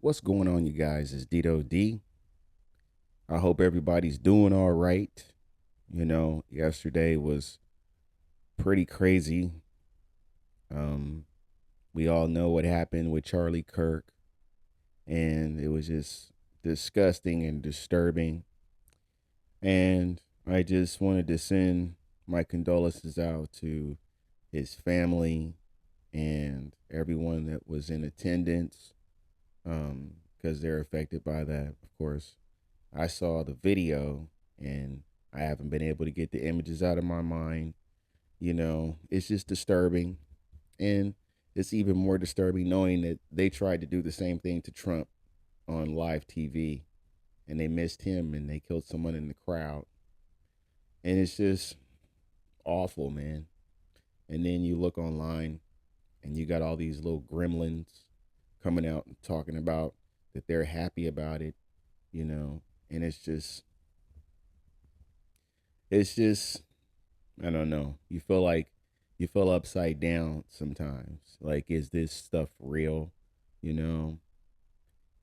What's going on, you guys? It's Dito D. I hope everybody's doing all right. Yesterday was pretty crazy. Um, we all know what happened with Charlie Kirk, and it was just disgusting and disturbing. And I just wanted to send my condolences out to his family and everyone that was in attendance, because they're affected by that, of course. I saw the video and I haven't been able to get the images out of my mind. It's just disturbing. And it's even more disturbing knowing that they tried to do the same thing to Trump on live TV and they missed him and they killed someone in the crowd. And it's just awful, man. And then you look online and you got all these little gremlins coming out and talking about that they're happy about it, you know, and it's just I don't know. You feel upside down sometimes. Like, is this stuff real? You know.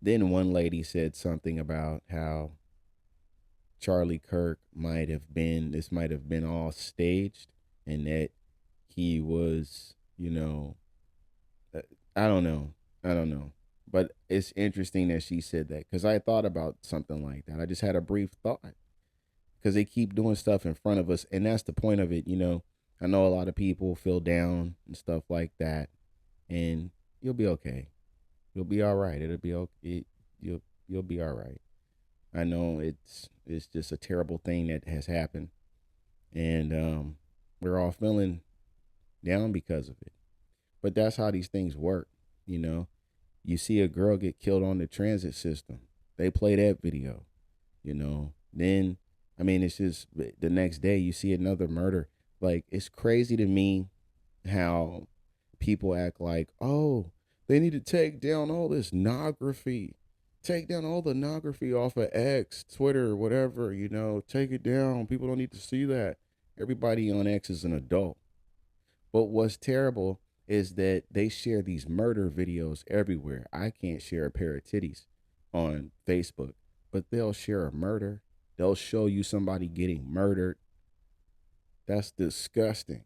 Then one lady said something about how Charlie Kirk might have been all staged, and that he was, uh, I don't know. I don't know. But it's interesting that she said that because I thought about something like that. I just had a brief thought because they keep doing stuff in front of us, and that's the point of it. I know a lot of people feel down and stuff like that, and you'll be okay. You'll be all right. It'll be okay. You'll be all right. I know it's just a terrible thing that has happened, and we're all feeling down because of it. But that's how these things work. You know, you see a girl get killed on the transit system. They play that video. Then I mean, it's just the next day you see another murder. Like, it's crazy to me how people act like, oh, they need to take down all this nography, take down all the nography off of X, Twitter, whatever. Take it down. People don't need to see that. Everybody on X is an adult. But what's terrible is that they share these murder videos everywhere. I can't share a pair of titties on Facebook, but they'll share a murder. They'll show you somebody getting murdered. That's disgusting.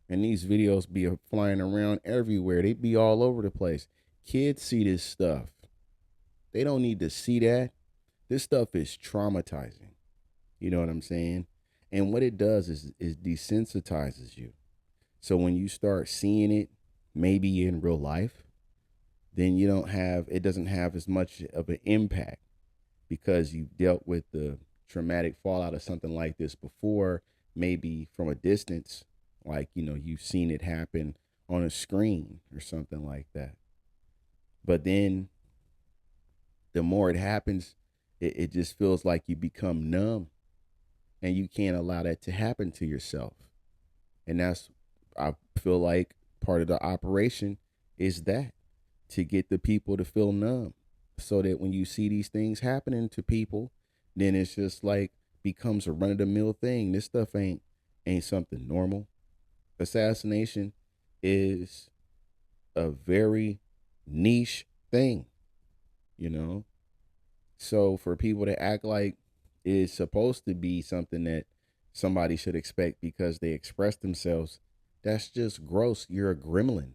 And these videos be flying around everywhere. They be all over the place. Kids see this stuff. They don't need to see that. This stuff is traumatizing. You know what I'm saying? And what it does is desensitizes you. So when you start seeing it, maybe in real life, then it doesn't have as much of an impact because you've dealt with the traumatic fallout of something like this before, maybe from a distance, like, you've seen it happen on a screen or something like that. But then the more it happens, it just feels like you become numb and you can't allow that to happen to yourself. And that's, I feel like, part of the operation is that, to get the people to feel numb so that when you see these things happening to people, then it's just like becomes a run of the mill thing. This stuff ain't something normal. Assassination is a very niche thing, you know. So for people to act like it's supposed to be something that somebody should expect because they express themselves, that's just gross. You're a gremlin.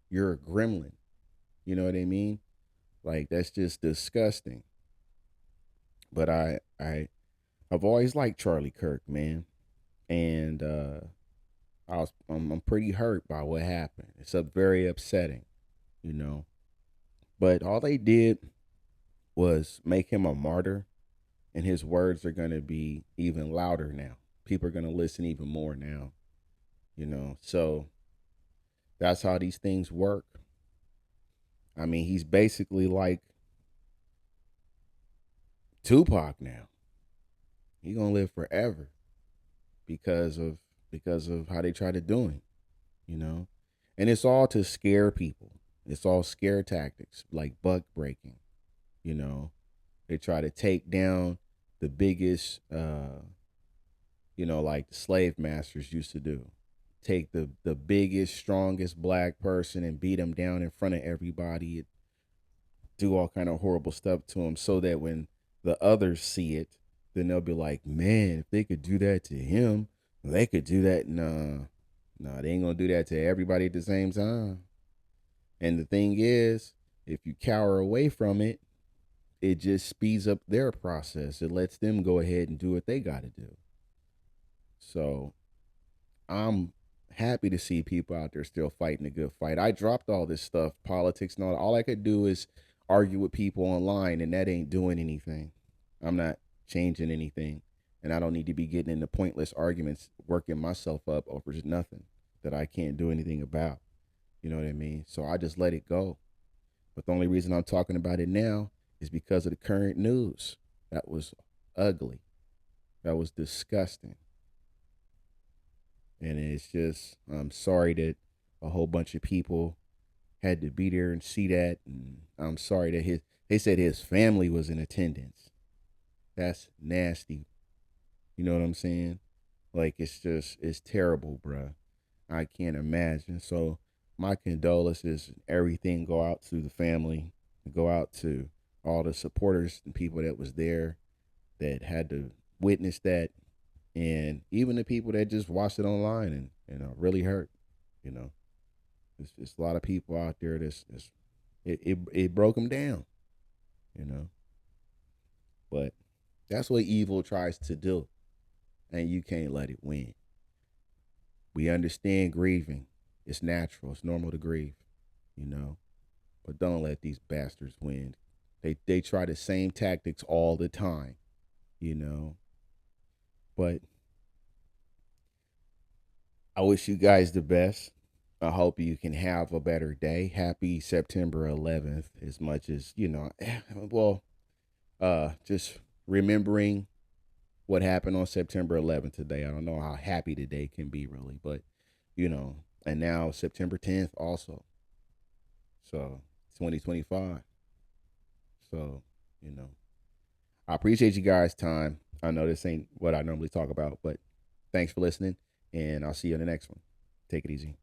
You're a gremlin. You know what I mean? Like, that's just disgusting. But I've always liked Charlie Kirk, man. And I'm pretty hurt by what happened. It's very upsetting, you know. But all they did was make him a martyr, and his words are going to be even louder now. People are going to listen even more now, you know. So that's how these things work. I mean, he's basically like Tupac now. He gonna live forever because of how they try to do him, you know. And it's all to scare people. It's all scare tactics, like buck breaking, you know. They try to take down the biggest, like the slave masters used to do. Take the biggest, strongest black person and beat them down in front of everybody. do all kind of horrible stuff to him, so that when the others see it, then they'll be like, man, if they could do that to him, they could do that. Nah, they ain't gonna do that to everybody at the same time. And the thing is, if you cower away from it, it just speeds up their process. It lets them go ahead and do what they got to do. So I'm happy to see people out there still fighting a good fight. I dropped all this stuff, politics and all I could do is argue with people online, and that ain't doing anything. I'm not changing anything. And I don't need to be getting into pointless arguments, working myself up over nothing that I can't do anything about. You know what I mean? So I just let it go. But the only reason I'm talking about it now is because of the current news. That was ugly. That was disgusting. And it's just, I'm sorry that a whole bunch of people had to be there and see that. And I'm sorry that they said his family was in attendance. That's nasty. You know what I'm saying? Like, it's terrible, bruh. I can't imagine. So my condolences, everything go out to the family, go out to all the supporters and people that was there that had to witness that, and even the people that just watched it online and really hurt. You know, it's a lot of people out there it broke them down. You know, but that's what evil tries to do, and you can't let it win. We understand grieving. It's natural. It's normal to grieve, you know. But don't let these bastards win. They try the same tactics all the time, you know. But I wish you guys the best. I hope you can have a better day. Happy September 11th, as much as, well, just remembering what happened on September 11th today. I don't know how happy the day can be, really, but, and now September 10th also. So 2025. So, I appreciate you guys' time. I know this ain't what I normally talk about, but thanks for listening, and I'll see you in the next one. Take it easy.